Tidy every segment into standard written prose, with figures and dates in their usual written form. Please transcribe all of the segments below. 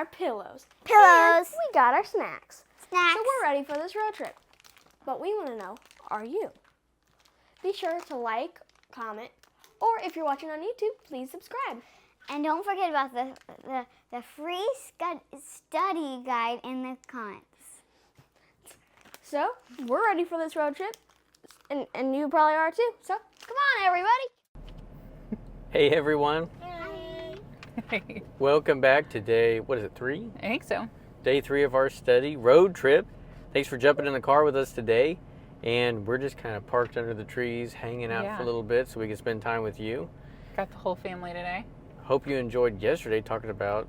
our pillows. Pillows. And we got our snacks. Snacks. So we're ready for this road trip. But we want to know, are you? Be sure to like, comment, or if you're watching on YouTube, please subscribe. And don't forget about the free study guide in the comments. So, we're ready for this road trip, and you probably are too. So, come on, everybody. Hey everyone, Hey. welcome back to day, what is it, 3? I think so. Day 3 of our study, road trip. Thanks for jumping in the car with us today. And we're just kind of parked under the trees, hanging out for a little bit so we can spend time with you. Got the whole family today. Hope you enjoyed yesterday talking about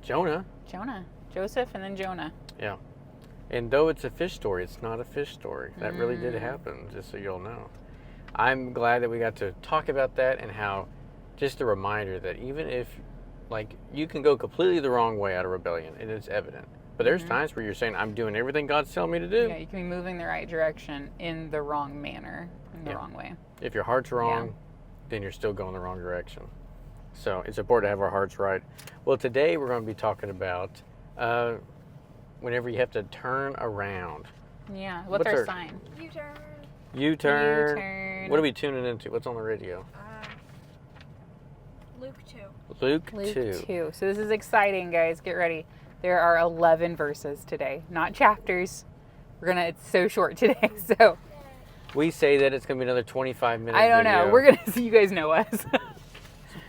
Jonah. Joseph, and then Jonah. Yeah. And though it's a fish story, it's not a fish story. That really did happen, just so you'll know. I'm glad that we got to talk about that and how, just a reminder that even if, like, you can go completely the wrong way out of rebellion, and it's evident. But there's times where you're saying, I'm doing everything God's telling me to do. Yeah, you can be moving the right direction in the wrong manner, in the wrong way. If your heart's wrong, then you're still going the wrong direction. So it's important to have our hearts right. Well, today we're going to be talking about whenever you have to turn around. Yeah, what's our sign? U-turn. U-turn. U-turn. What are we tuning into? What's on the radio? Luke 2. Luke Luke 2. 2. So this is exciting, guys. Get ready. There are 11 verses today, not chapters. It's so short today, so. We say that it's going to be another 25-minute I don't video. know. We're going to see, you guys know us.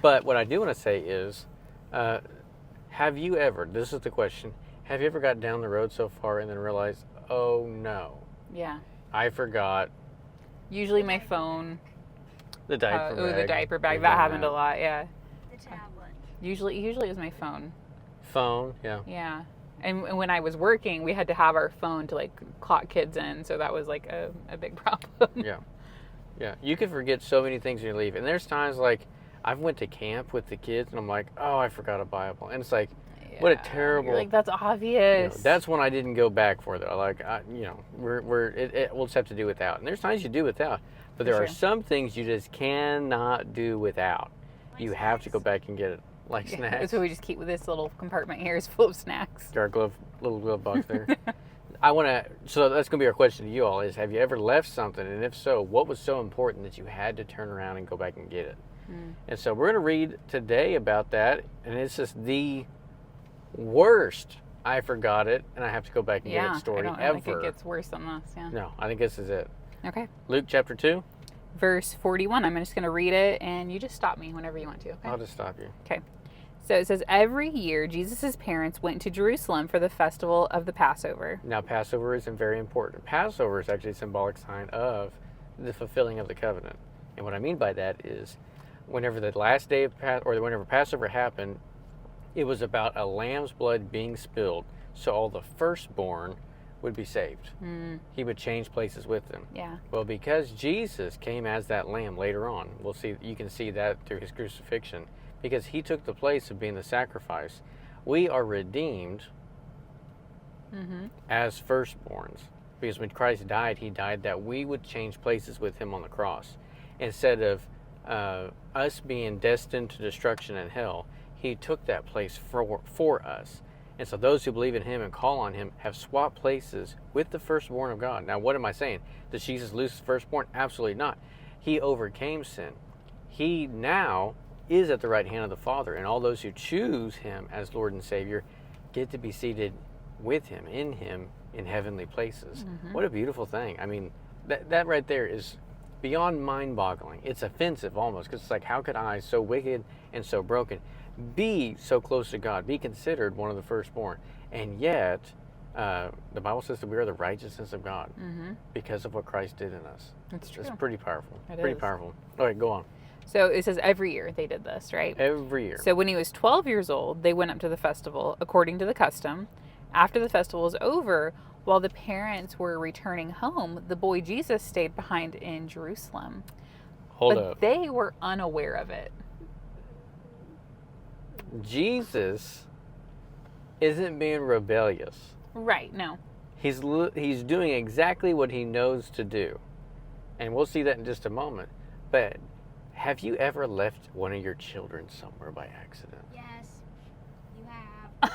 But what I do want to say is, have you ever, this is the question, have you ever got down the road so far and then realized, oh no, Yeah. I forgot Usually my phone. the diaper bag. The diaper bag. We've That done happened a lot, yeah. The tablet. Usually it was my phone. Phone, yeah. Yeah. And when I was working, we had to have our phone to like clock kids in, so that was like a big problem. Yeah. Yeah. You can forget so many things when you leave. And there's times like I've went to camp with the kids and I'm like, oh, I forgot a Bible. And it's like, what a terrible. You're like, that's obvious. That's when I didn't go back for though. Like, we'll just have to do without. And there's times you do without, but there are some things you just cannot do without. Like you have to go back and get it, like snacks. That's what we just keep with this little compartment here is full of snacks. Our little glove box there. So that's gonna be our question to you all: is have you ever left something, and if so, what was so important that you had to turn around and go back and get it? And so we're gonna read today about that, and it's just the worst I forgot it and I have to go back and get it story I ever. think it gets worse than this. Yeah. No, I think this is it. Okay. Luke chapter 2. Verse 41. I'm just going to read it, and you just stop me whenever you want to. Okay. I'll just stop you. Okay. So it says, every year Jesus' parents went to Jerusalem for the festival of the Passover. Now, Passover is very important. Passover is actually a symbolic sign of the fulfilling of the covenant. And what I mean by that is whenever the last day of whenever Passover happened, it was about a lamb's blood being spilled, so all the firstborn would be saved. He would change places with them. Yeah. Well, because Jesus came as that lamb later on, you can see that through his crucifixion, because he took the place of being the sacrifice, we are redeemed as firstborns. Because when Christ died, he died that we would change places with him on the cross. Instead of us being destined to destruction and hell, he took that place for us. And so those who believe in him and call on him have swapped places with the firstborn of God. Now, what am I saying? Does Jesus lose his firstborn? Absolutely not. He overcame sin. He now is at the right hand of the Father, and all those who choose him as Lord and Savior get to be seated with him, in heavenly places. What a beautiful thing. I mean, that right there is beyond mind-boggling. It's offensive almost, because it's like, how could I, so wicked and so broken, be so close to God, be considered one of the firstborn? And yet, the Bible says that we are the righteousness of God because of what Christ did in us. It's true. It's pretty powerful. It is. Powerful. All right, go on. So it says every year they did this, right? Every year. So when he was 12 years old, they went up to the festival according to the custom. After the festival was over, while the parents were returning home, the boy Jesus stayed behind in Jerusalem. Hold but up. They were unaware of it. Jesus isn't being rebellious. Right, no. He's doing exactly what he knows to do. And we'll see that in just a moment. But have you ever left one of your children somewhere by accident? Yes, you have.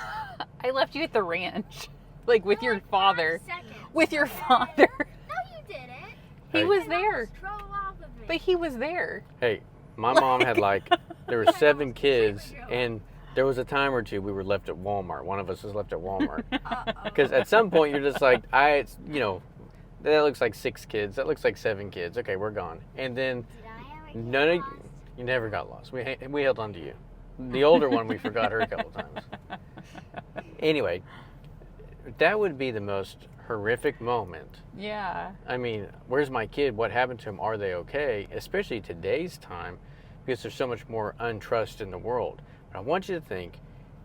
I left you at the ranch, like with your like 5 father. seconds. With your father. No, you didn't. He Hey. was You there. almost drove off of me. But he was there. Hey, my mom had there were 7 kids, and there was a time or two we were left at Walmart. One of us was left at Walmart. Because at some point you're just like, that looks like 6 kids. That looks like 7 kids. Okay, we're gone. And then Did I ever get none of lost? you never got lost. We held on to you. The older one, we forgot her a couple times. Anyway, that would be the most horrific moment. Yeah. I mean, where's my kid? What happened to him? Are they okay? Especially today's time, because there's so much more untrust in the world. But I want you to think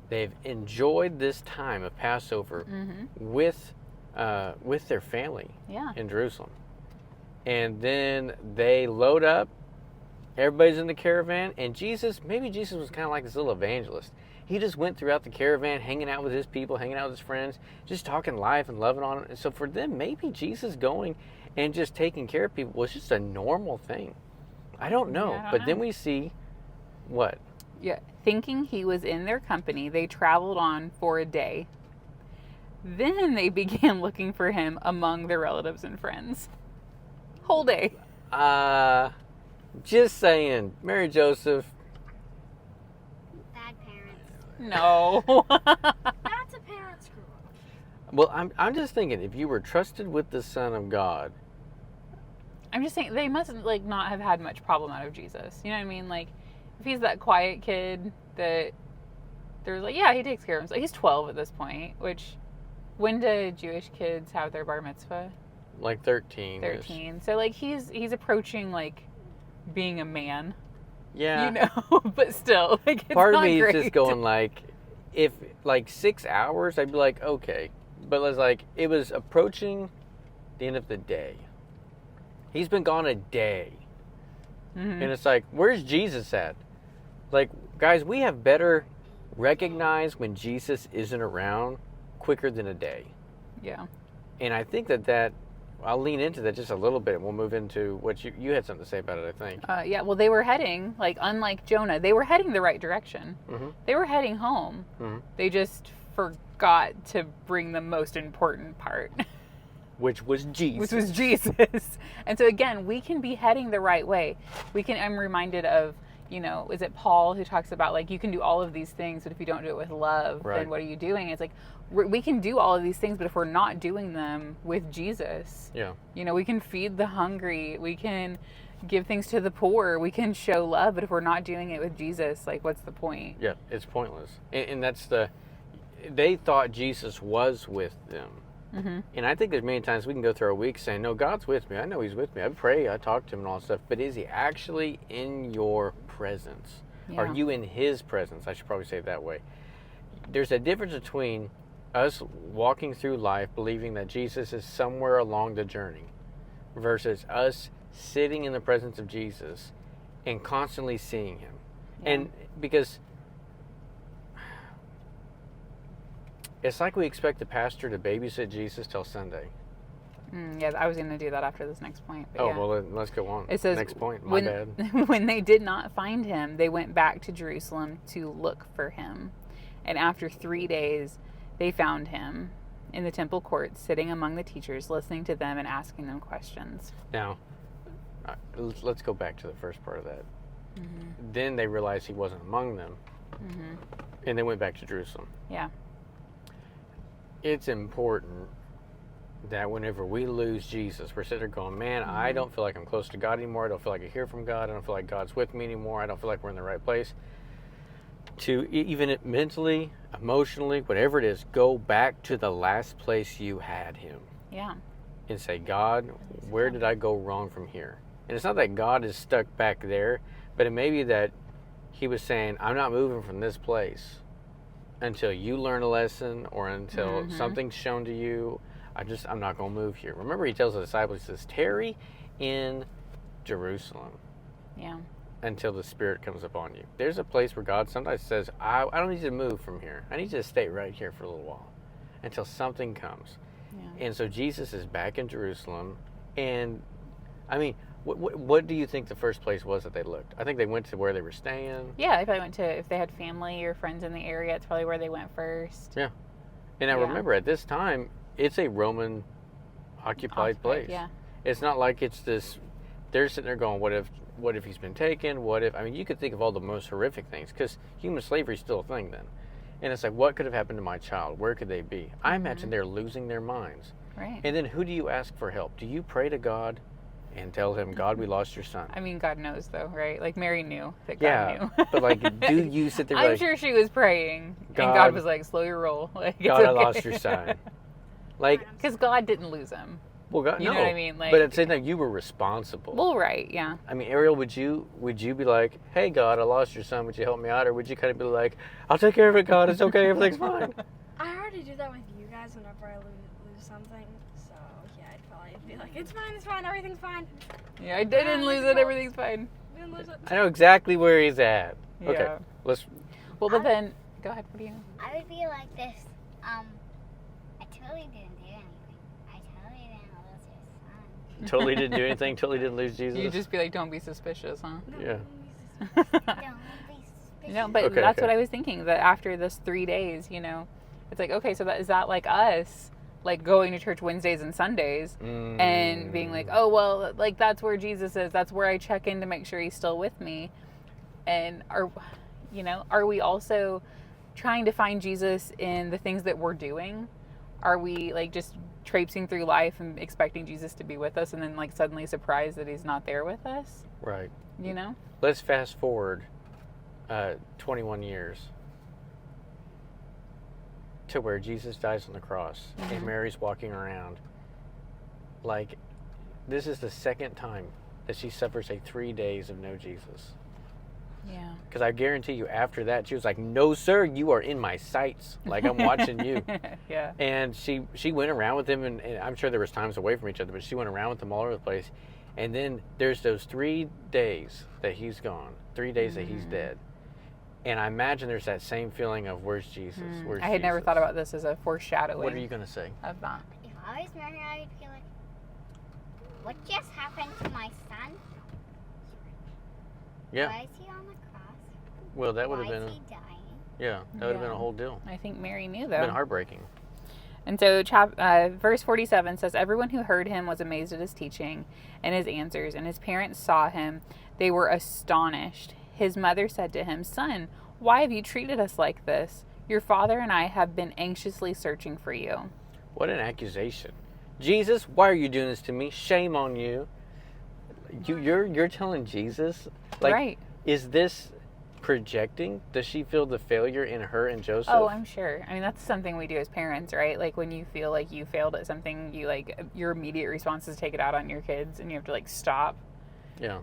they've enjoyed this time of Passover with their family Yeah. in Jerusalem. And then they load up, everybody's in the caravan, and maybe Jesus was kind of like this little evangelist. He just went throughout the caravan, hanging out with his people, hanging out with his friends, just talking life and loving on them. And so for them, maybe Jesus going and just taking care of people was just a normal thing. I don't know. Yeah, I don't But then know. we see what? Yeah. Thinking he was in their company, they traveled on for a day. Then they began looking for him among their relatives and friends. Whole day. Just saying, Mary Joseph, Bad parents. No. That's a parent screw up. well, I'm just thinking, if you were trusted with the Son of God, I'm just saying they must not have had much problem out of Jesus. You know what I mean? Like, if he's that quiet kid that there's yeah, he takes care of himself. He's 12 at this point, which when do Jewish kids have their bar mitzvah? like 13. 13. So he's approaching being a man. Yeah. You know, but still, it's Part of not me great. is just going if 6 hours, I'd be like, okay. But it was approaching the end of the day. He's been gone a day. Mhm. And it's like, where's Jesus at? Guys, we have better recognize when Jesus isn't around quicker than a day. Yeah. And I think that I'll lean into that just a little bit. We'll move into what you had something to say about it, I think. Yeah, well, they were heading, unlike Jonah, they were heading the right direction. Mhm. They were heading home. Mhm. They just forgot to bring the most important part, Which was Jesus. which was Jesus. And so, again, we can be heading the right way. I'm reminded of, is it Paul who talks about, you can do all of these things, but if you don't do it with love, Right. then what are you doing? It's we can do all of these things, but if we're not doing them with Jesus, Yeah. we can feed the hungry, we can give things to the poor, we can show love, but if we're not doing it with Jesus, what's the point? Yeah, it's pointless. And that's they thought Jesus was with them. Mm-hmm. And I think there's many times we can go through our week saying, no, God's with me. I know he's with me. I pray, I talk to him and all that stuff. But is he actually in your presence? Yeah. Are you in his presence? I should probably say it that way. There's a difference between us walking through life believing that Jesus is somewhere along the journey versus us sitting in the presence of Jesus and constantly seeing him. Yeah. And because it's like we expect the pastor to babysit Jesus till Sunday. Yeah, I was going to do that after this next point. But Oh, yeah. well, then let's go on. It says, Next point. My bad. when they did not find him, they went back to Jerusalem to look for him. And after 3 days, they found him in the temple courts, sitting among the teachers, listening to them and asking them questions. Now, let's go back to the first part of that. Mm-hmm. Then they realized he wasn't among them, Mm-hmm. and they went back to Jerusalem. Yeah. It's important that whenever we lose Jesus, we're sitting there going, man, I don't feel like I'm close to God anymore. I don't feel like I hear from God. I don't feel like God's with me anymore. I don't feel like we're in the right place. To even mentally, emotionally, whatever it is, go back to the last place you had him Yeah. and say, God, where did I go wrong from here? And it's not that God is stuck back there, but it may be that he was saying, I'm not moving from this place until you learn a lesson or until something's shown to you. I'm not going to move here. Remember, he tells the disciples, he says, tarry in Jerusalem Yeah. until the Spirit comes upon you. There's a place where God sometimes says, I don't need you to move from here. I need you to stay right here for a little while until something comes. Yeah. And so Jesus is back in Jerusalem. And, I mean, what do you think the first place was that they looked? I think they went to where they were staying. Yeah, they probably went to, if they had family or friends in the area, it's probably where they went first. Yeah. And I Yeah. remember at this time, it's a Roman occupied place. Yeah. It's not like it's this. They're sitting there going, "What if he's been taken? What if?" I mean, you could think of all the most horrific things because human slavery is still a thing then. And it's like, what could have happened to my child? Where could they be? I imagine they're losing their minds. Right. And then who do you ask for help? Do you pray to God and tell him, "God, we lost your son"? I mean, God knows though, right? Like Mary knew that God Yeah, knew. but like, do you sit there I'm like, sure she was praying, and God- God was like, "Slow your roll." Like, it's "God, I okay. lost your son"? Like, Because God didn't lose him. well, God, You know no. what I mean? Like- but at the same time, you were responsible. Well, right, yeah. I mean, Ariel, would you be like, "Hey, God, I lost your son. Would you help me out?" Or would you kind of be like, "I'll take care of it, God. It's okay. Everything's fine." I already do that with you guys whenever I lose something. So yeah, I'd probably be like, it's fine, everything's fine. Yeah, I didn't lose it. Everything's fine. We didn't lose it. I know exactly where he's at. Okay, Yeah. let's. Well, but then, go ahead. What do you? I would be like this. I totally didn't do anything. I totally didn't lose your son. Totally didn't do anything. Totally didn't lose Jesus. You just be like, don't be suspicious, huh? Yeah. Don't be suspicious. No, but Okay, that's okay. what I was thinking. That after this 3 days, it's like, okay, so is that like us, like going to church Wednesdays and Sundays, and being like, oh well, like that's where Jesus is. That's where I check in to make sure he's still with me. And are we also trying to find Jesus in the things that we're doing? Are we like just traipsing through life and expecting Jesus to be with us, and then like suddenly surprised that he's not there with us? Right. Let's Fast forward 21 years to where Jesus dies on the cross and Mary's walking around. Like, this is the second time that she suffers a 3 days of no Jesus. Yeah. Because I guarantee you, after that, she was like, "No, sir, you are in my sights. Like, I'm watching you." Yeah. And she went around with him, and I'm sure there was times away from each other, but she went around with him all over the place. And then there's those 3 days that he's gone, 3 days that he's dead. And I imagine there's that same feeling of, where's Jesus? Where's I had never Jesus? thought about this as a foreshadowing. What are you going to say? of that? If I was Mary, I would be like, what just happened to my son? Yeah. Why is he on the cross? Well, that would Why have been, is he dying? yeah, that would have been Yeah. a whole deal. I think Mary knew It's though. been heartbreaking. And so verse 47 says, everyone who heard him was amazed at his teaching and his answers, and his parents saw him. They were astonished. His mother said to him, "Son, why have you treated us like this? Your father and I have been anxiously searching for you." What an accusation. Jesus, why are you doing this to me? Shame on you. You're telling Jesus? Like, Right. is this projecting? Does she feel the failure in her and Joseph? Oh, I'm sure. I mean, that's something we do as parents, right? Like when you feel like you failed at something, your immediate response is take it out on your kids, and you have to like stop. Yeah.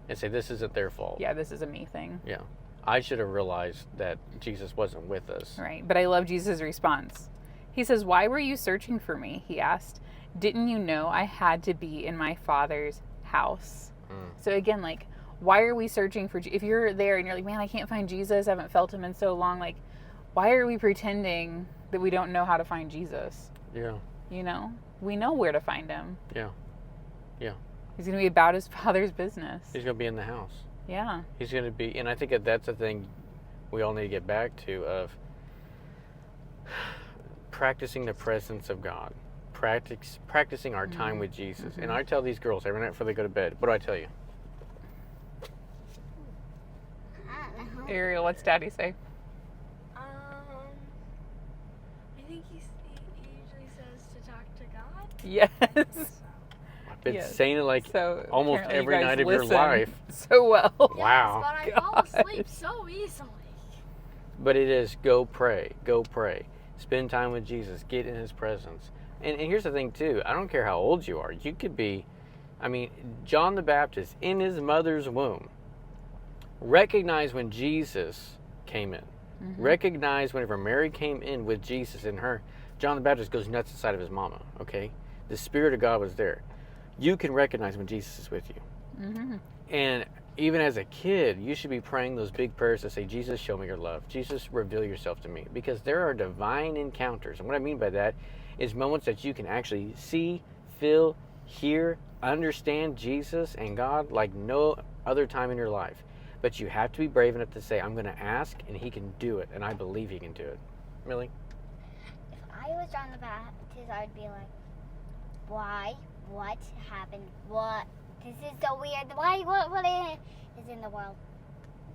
And say, this isn't their fault. Yeah, this is a me thing. Yeah. I should have realized that Jesus wasn't with us. Right. But I love Jesus' response. He says, "Why were you searching for me?" He asked. "Didn't you know I had to be in my Father's house?" So again, like, why are we searching for, if you're there and you're like, man, I can't find Jesus, I haven't felt him in so long, like, why are we pretending that we don't know how to find Jesus? Yeah. We know where to find him. Yeah. Yeah. He's going to be about his Father's business. He's going to be in the house. Yeah. He's going to be, and I think that's the thing we all need to get back to, of practicing the presence of God. Practicing our time with Jesus. And I tell these girls every night before they go to bed, what do I tell you? I don't know. Ariel, what's Daddy say? I think he usually says to talk to God. Yes. I've been Yes. saying it like So almost apparently you every guys night of your listen life. so well. Wow. Yes, but I fall asleep so easily. But it is go pray, spend time with Jesus, get in his presence. And here's the thing too, I don't care how old you are. You could be, John the Baptist in his mother's womb recognized when Jesus came in. Recognized whenever Mary came in with Jesus in her. John the Baptist goes nuts inside of his mama, okay? The Spirit of God was there. You can recognize when Jesus is with you. And even as a kid, you should be praying those big prayers that say, Jesus, show me your love. Jesus, reveal yourself to me. Because there are divine encounters. And what I mean by that is moments that you can actually see, feel, hear, understand Jesus and God like no other time in your life. But you have to be brave enough to say, I'm going to ask, and he can do it. And I believe he can do it. Millie? If I was John the Baptist, I would be like, why? What happened? What? This is so weird. Why? What is in the world?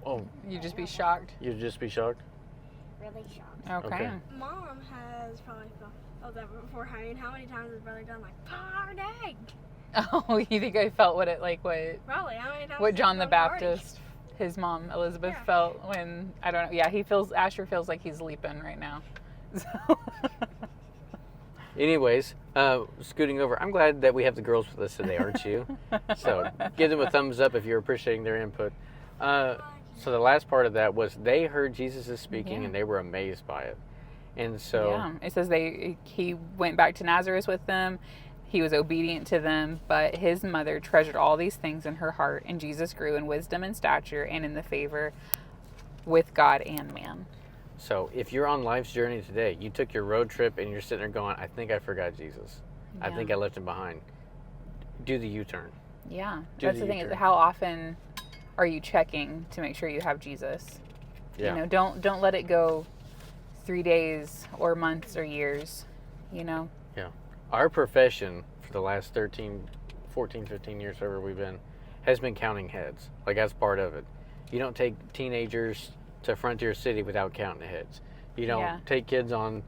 Oh, You'd just be shocked. you'd just be shocked? Really shocked. Okay. Okay. Mom has probably felt that before. I mean, how many times has brother done like hard egg? Oh, you think I felt what Probably. How many times? what has John the he done party? Baptist, his mom Elizabeth, Yeah. felt when, I don't know. Yeah, Asher feels like he's leaping right now. So. Anyways, scooting over, I'm glad that we have the girls with us today, aren't you? So give them a thumbs up if you're appreciating their input. So the last part of that was they heard Jesus is speaking Yeah. and they were amazed by it. And so Yeah, it says he went back to Nazareth with them. He was obedient to them, but his mother treasured all these things in her heart, and Jesus grew in wisdom and stature and in the favor with God and man. So if you're on life's journey today, you took your road trip and you're sitting there going, I think I forgot Jesus. I Yeah. think I left him behind. Do the U-turn. Yeah, Do that's the the thing. Is U-turn. how often are you checking to make sure you have Jesus? Yeah. You know, don't let it go 3 days or months or years. You know. Our profession for the last 13, 14, 15 years, wherever we've been, has been counting heads. Like, that's part of it. You don't take teenagers to Frontier City without counting heads. You don't Yeah. take kids on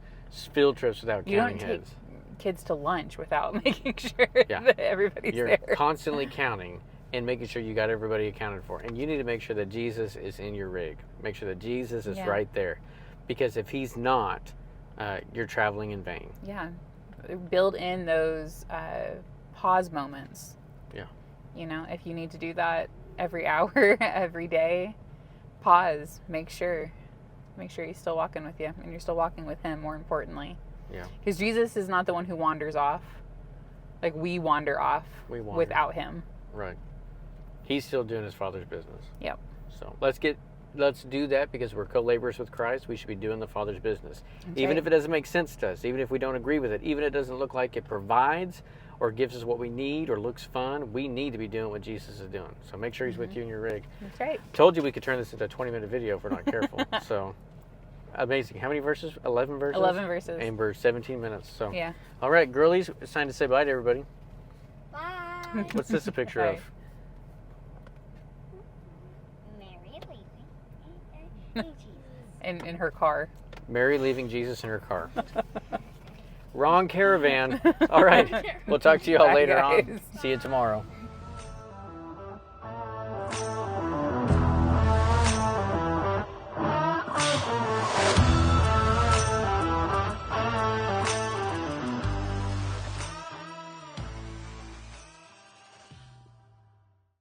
field trips without You counting don't take heads. kids to lunch without making sure Yeah. that everybody's You're there. constantly counting and making sure you got everybody accounted for. And you need to make sure that Jesus is in your rig. Make sure that Jesus is Yeah. right there. Because if he's not, you're traveling in vain. Yeah, build in those pause moments. Yeah. You know, if you need to do that every hour, every day, pause. Make sure he's still walking with you, and you're still walking with him. More importantly, Yeah. because Jesus is not the one who wanders off. Like we wander off We wander. without him. Right. He's still doing his Father's business. Yep. So let's do that because we're co-laborers with Christ. We should be doing the Father's business. Even right. if it doesn't make sense to us, even if we don't agree with it, even if it doesn't look like it provides or gives us what we need or looks fun, we need to be doing what Jesus is doing. So make sure he's with you in your rig. That's right. Told you we could turn this into a 20-minute video if we're not careful. So amazing. How many verses? 11 verses? 11 verses. And we're 17 minutes. So Yeah. all right, girlies, it's time to say bye to everybody. Bye. What's this a picture Bye. of? Mary leaving. Jesus. In her car. Mary leaving Jesus in her car. Wrong caravan. All right. We'll talk to you all Bye, later on. guys. See you tomorrow.